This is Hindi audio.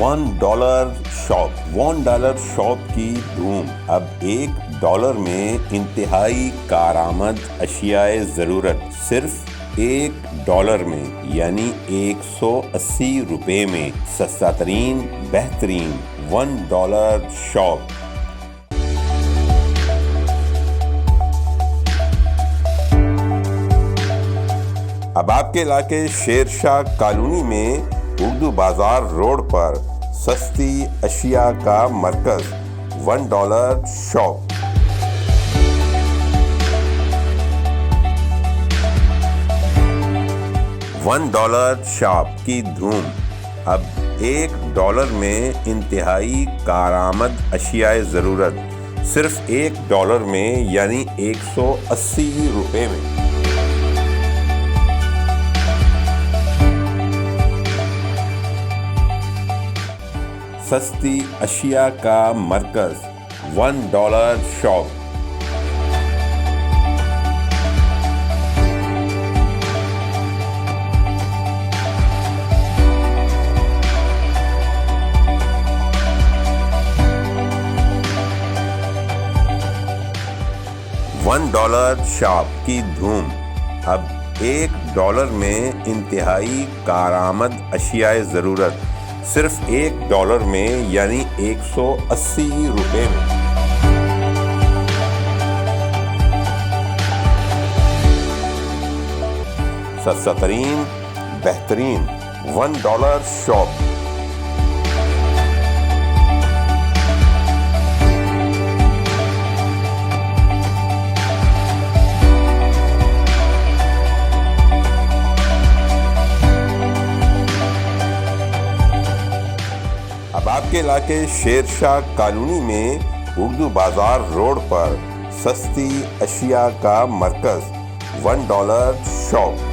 $1 शॉप। $1 शॉप की धूम अब $1 में इंतहाई कारआमद अशियाए ज़रूरत सिर्फ $1 में यानी 180 रुपए में सस्ता तरीन बेहतरीन $1 शॉप। अब आपके इलाके शेरशाह कॉलोनी में उर्दू बाजार रोड पर सस्ती अशिया का मरकज $1 शॉप। $1 शॉप की धूम अब $1 में इंतहाई कारआमद अशियाए ज़रूरत सिर्फ $1 में यानी 180 रुपए में। सस्ती अशिया का मरकज $1 शॉप। $1 शॉप की धूम अब $1 में इंतहाई कारआमद अशियाए ज़रूरत सिर्फ $1 में यानी 180 रुपए में। सस्ता तरीन बेहतरीन $1 शॉप। अब आपके इलाके शेरशाह कॉलोनी में उर्दू बाजार रोड पर सस्ती अशिया का मरकज $1 शॉप।